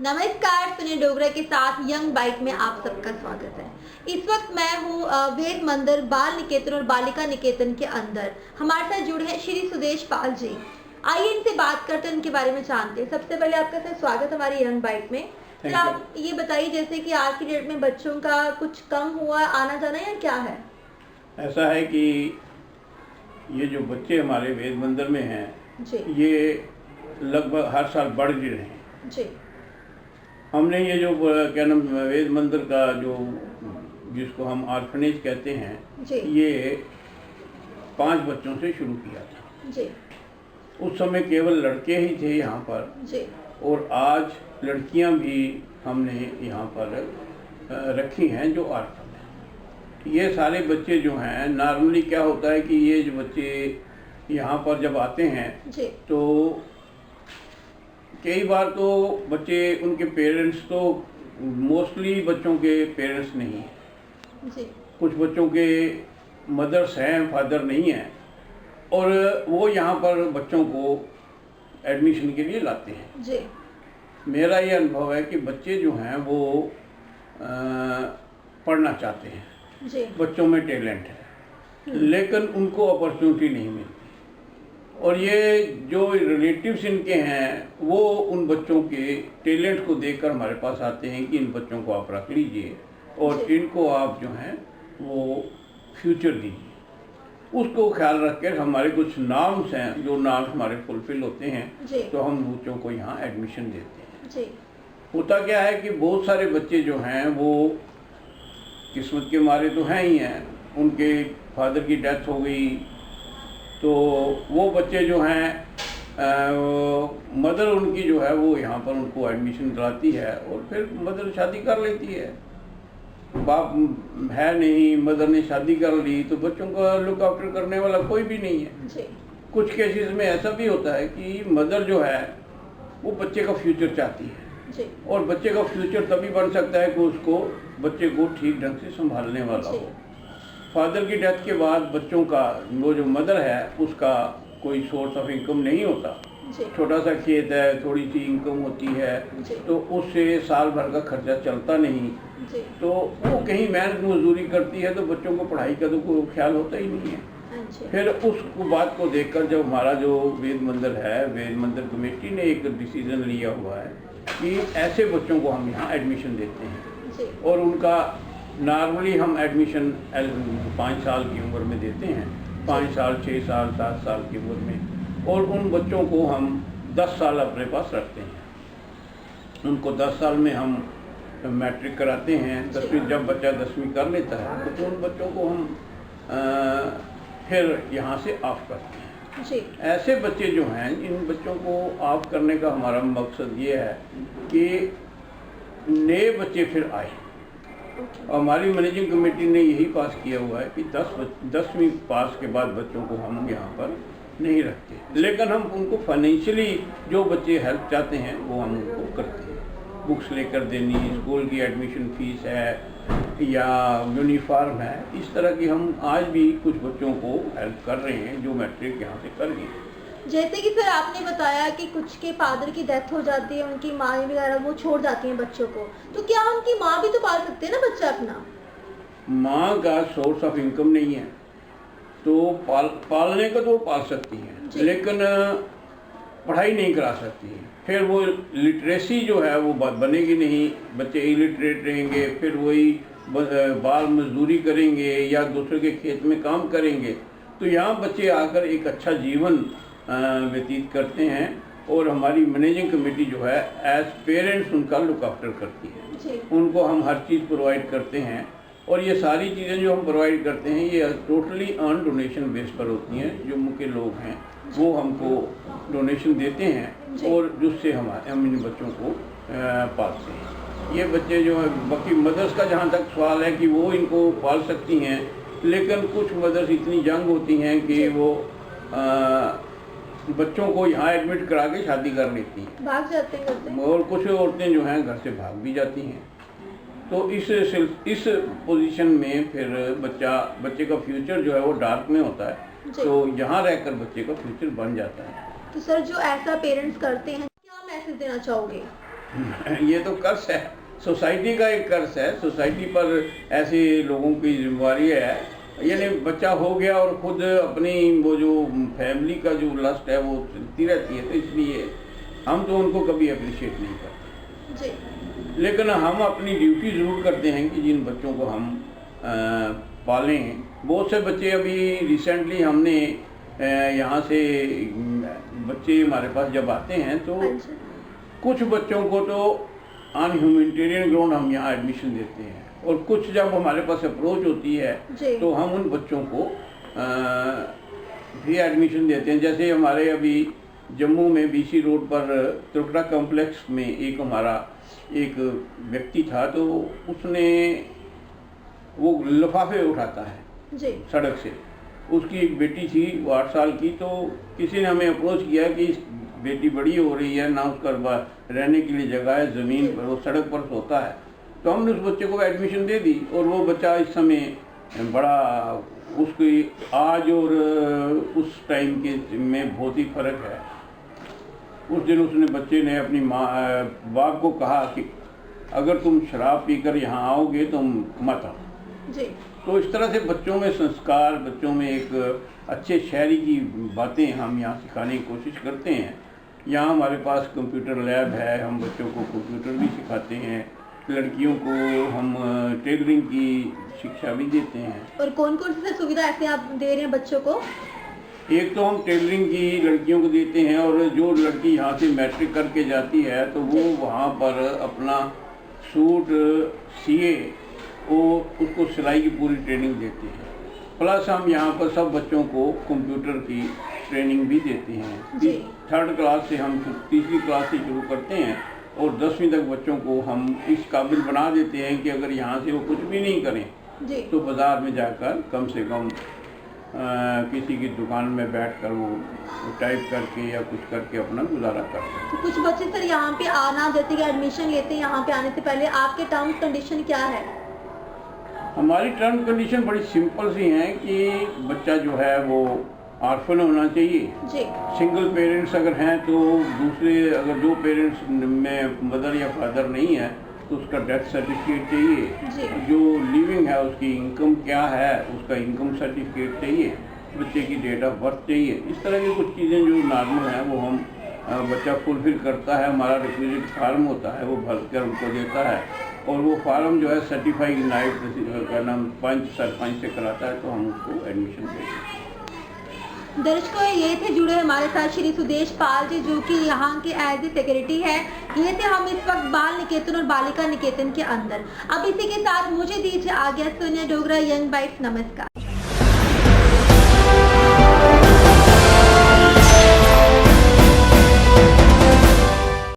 नमस्कार, सुनील डोगरा के साथ यंग बाइट में आप सबका स्वागत है। इस वक्त मैं हूँ वेद मंदिर बाल निकेतन और बालिका निकेतन के अंदर। हमारे साथ जुड़े हैं श्री सुदेश पाल जी। आइए इनसे बात करते हैं, उनके बारे में जानते हैं। सबसे पहले आपका सर स्वागत हमारे यंग बाइट में। सर आप ये बताइए, जैसे कि आज की डेट में बच्चों का कुछ कम हुआ आना जाना या क्या है? ऐसा है कि ये जो बच्चे हमारे वेद मंदिर में हैं जी, ये लगभग हर साल बढ़ ही रहे हैं जी, हमने ये जो क्या नाम वेद मंदिर का जो जिसको हम ऑर्फनेज कहते हैं जी, ये 5 बच्चों से शुरू किया था। जी, उस समय केवल लड़के ही थे यहाँ पर, जी, और आज लड़कियाँ भी हमने यहाँ पर रखी हैं जो ऑर्फन हैं। ये सारे बच्चे जो हैं, नॉर्मली क्या होता है कि ये जो बच्चे यहाँ पर जब आते हैं जी, तो कई बार तो बच्चे उनके पेरेंट्स तो मोस्टली बच्चों के पेरेंट्स नहीं हैं, जी, कुछ बच्चों के मदर्स हैं, फादर नहीं हैं, और वो यहाँ पर बच्चों को एडमिशन के लिए लाते हैं। जी, मेरा ये अनुभव है कि बच्चे जो हैं वो पढ़ना चाहते हैं, जी, बच्चों में टैलेंट है, लेकिन उनको अपॉर्चुनिटी नहीं मिलती। और ये जो रिलेटिव्स इनके हैं वो उन बच्चों के टैलेंट को देखकर हमारे पास आते हैं कि इन बच्चों को आप रख लीजिए और इनको आप जो हैं वो फ्यूचर दीजिए। उसको ख्याल रख कर हमारे कुछ नॉर्म्स हैं, जो नॉर्म्स हमारे फुलफिल होते हैं तो हम बच्चों को यहाँ एडमिशन देते हैं। जी, होता क्या है कि बहुत सारे बच्चे जो हैं वो किस्मत के मारे तो हैं ही हैं, उनके फादर की डेथ हो गई तो वो बच्चे जो हैं मदर उनकी जो है वो यहाँ पर उनको एडमिशन दिलाती है और फिर मदर शादी कर लेती है। बाप है नहीं, मदर ने शादी कर ली तो बच्चों का लुक आफ्टर करने वाला कोई भी नहीं है। जी, कुछ केसेस में ऐसा भी होता है कि मदर जो है वो बच्चे का फ्यूचर चाहती है, जी, और बच्चे का फ्यूचर तभी बन सकता है कि उसको बच्चे को ठीक ढंग से संभालने वाला हो। फादर की डेथ के बाद बच्चों का वो जो मदर है उसका कोई सोर्स ऑफ इनकम नहीं होता, छोटा सा खेत है, थोड़ी सी इनकम होती है तो उससे साल भर का खर्चा चलता नहीं, तो वो कहीं मेहनत मजदूरी करती है तो बच्चों को पढ़ाई का तो कोई ख्याल होता ही नहीं है। फिर उस बात को देखकर जब हमारा जो वेद मंदिर है, वेद मंदिर कमेटी ने एक डिसीजन लिया हुआ है कि ऐसे बच्चों को हम यहाँ एडमिशन देते हैं, और उनका नॉर्मली हम एडमिशन 5 साल की उम्र में देते हैं, 5 साल, 6 साल, 7 साल की उम्र में, और उन बच्चों को हम 10 साल अपने पास रखते हैं। उनको 10 साल में हम मैट्रिक कराते हैं, 10वीं जब बच्चा 10वीं कर लेता है तो उन बच्चों को हम फिर यहाँ से ऑफ करते हैं। जी, ऐसे बच्चे जो हैं, इन बच्चों को ऑफ करने का हमारा मकसद ये है कि नए बच्चे फिर आए। हमारी मैनेजिंग कमेटी ने यही पास किया हुआ है कि 10वीं पास के बाद बच्चों को हम यहाँ पर नहीं रखते, लेकिन हम उनको फाइनेंशियली जो बच्चे हेल्प चाहते हैं वो हम उनको करते हैं। बुक्स लेकर देनी, स्कूल की एडमिशन फीस है या यूनिफॉर्म है, इस तरह की हम आज भी कुछ बच्चों को हेल्प कर रहे हैं जो मैट्रिक यहाँ से कर गए। जैसे कि सर आपने बताया कि कुछ के फादर की डेथ हो जाती है, उनकी माँ वगैरह वो छोड़ जाती हैं बच्चों को, तो क्या उनकी माँ भी तो पाल सकते हैं ना बच्चा अपना? माँ का सोर्स ऑफ इनकम नहीं है तो पालने का तो वो पाल सकती है, लेकिन पढ़ाई नहीं करा सकती है। फिर वो लिटरेसी जो है वो बनेगी नहीं, बच्चे इलिटरेट रहेंगे, फिर वही बाल मजदूरी करेंगे या दूसरे के खेत में काम करेंगे। तो यहाँ बच्चे आकर एक अच्छा जीवन व्यतीत करते हैं, और हमारी मैनेजिंग कमेटी जो है एज पेरेंट्स उनका लुक आफ्टर करती है। उनको हम हर चीज़ प्रोवाइड करते हैं, और ये सारी चीज़ें जो हम प्रोवाइड करते हैं ये टोटली ऑन डोनेशन बेस पर होती हैं। जो मुख्य लोग हैं वो हमको डोनेशन देते हैं और जिससे हम इन बच्चों को पालते हैं। ये बच्चे जो है, बाकी मदर्स का जहाँ तक सवाल है कि वो इनको पाल सकती हैं, लेकिन कुछ मदर्स इतनी यंग होती हैं कि वो बच्चों को यहाँ एडमिट करा के शादी कर लेती हैं, भाग जाते हैं, और कुछ औरतें जो हैं घर से भाग भी जाती हैं। तो इस पोजीशन में फिर बच्चे का फ्यूचर जो है वो डार्क में होता है, तो यहाँ रहकर बच्चे का फ्यूचर बन जाता है। तो सर जो ऐसा पेरेंट्स करते हैं, क्या मैसेज देना चाहोगे? ये तो कर्ज है, सोसाइटी का एक कर्ज है। सोसाइटी पर ऐसे लोगों की जिम्मेवारी है, यानी बच्चा हो गया और खुद अपनी वो जो फैमिली का जो लस्ट है वो चलती रहती है, तो इसलिए हम तो उनको कभी अप्रिशिएट नहीं करते जी। लेकिन हम अपनी ड्यूटी ज़रूर करते हैं कि जिन बच्चों को हम पालें। बहुत से बच्चे अभी रिसेंटली हमने यहाँ से बच्चे हमारे पास जब आते हैं तो हाँ जी। कुछ बच्चों को तो अनह्यूमैनिटेरियन ग्राउंड हम यहाँ एडमिशन देते हैं, और कुछ जब हमारे पास अप्रोच होती है जी। तो हम उन बच्चों को भी एडमिशन देते हैं। जैसे हमारे अभी जम्मू में बीसी रोड पर त्रिकुटा कॉम्प्लेक्स में एक हमारा एक व्यक्ति था, तो उसने वो लिफाफे उठाता है जी। सड़क से। उसकी एक बेटी थी, वो 8 साल की, तो किसी ने हमें अप्रोच किया कि इस बेटी बड़ी हो रही है ना, उसका रहने के लिए जगह है, ज़मीन पर वो सड़क पर सोता है। तो हमने उस बच्चे को एडमिशन दे दी, और वो बच्चा इस समय बड़ा, उसकी आज और उस टाइम के में बहुत ही फ़र्क है। उस दिन उसने बच्चे ने अपनी माँ बाप को कहा कि अगर तुम शराब पीकर यहाँ आओगे तो मत आओ जी। तो इस तरह से बच्चों में संस्कार, बच्चों में एक अच्छे शहरी की बातें हम यहाँ सिखाने की कोशिश करते हैं। यहाँ हमारे पास कंप्यूटर लैब है, हम बच्चों को कंप्यूटर भी सिखाते हैं। लड़कियों को हम टेलरिंग की शिक्षा भी देते हैं। और कौन कौन सी सुविधा ऐसे आप दे रहे हैं बच्चों को? एक तो हम टेलरिंग की लड़कियों को देते हैं, और जो लड़की यहाँ से मैट्रिक करके जाती है तो वो वहाँ पर अपना सूट सिए, वो उसको सिलाई की पूरी ट्रेनिंग देते हैं। प्लस हम यहाँ पर सब बच्चों को कंप्यूटर की ट्रेनिंग भी देते हैं। 3rd क्लास से हम 3री क्लास से शुरू करते हैं, और 10वीं तक बच्चों को हम इस काबिल बना देते हैं कि अगर यहाँ से वो कुछ भी नहीं करें जी। तो बाज़ार में जाकर कम से कम किसी की दुकान में बैठकर वो टाइप करके या कुछ करके अपना गुजारा करते हैं। तो कुछ बच्चे सर यहाँ पे आना, जैसे कि एडमिशन लेते हैं, यहाँ पे आने से पहले आपके टर्म्स कंडीशन क्या है? हमारी टर्म कंडीशन बड़ी सिंपल सी हैं कि बच्चा जो है वो ऑर्फन होना चाहिए जी। सिंगल पेरेंट्स अगर हैं तो दूसरे, अगर दो पेरेंट्स में मदर या फादर नहीं है तो उसका डेथ सर्टिफिकेट चाहिए जी। जो लिविंग है उसकी इनकम क्या है उसका इनकम सर्टिफिकेट चाहिए, बच्चे की डेट ऑफ बर्थ चाहिए। इस तरह की कुछ चीज़ें जो नॉर्मल हैं वो हम बच्चा फुलफिल करता है। हमारा रिक्विजिट फार्म होता है वो भर कर उनको देता है, और वो फार्म जो है सर्टिफाइड नाइट का नाम सरपंच से कराता है, तो हम उसको एडमिशन देते हैं। दर्शकों, ये थे जुड़े हमारे साथ श्री सुदेश पाल जी, जो कि यहाँ के एज ए सेक्रेटरी है। ये थे हम इस वक्त बाल निकेतन और बालिका निकेतन के अंदर। अब इसी के साथ मुझे दीजिए आज्ञा। Sonia Dogra, young bytes. नमस्कार।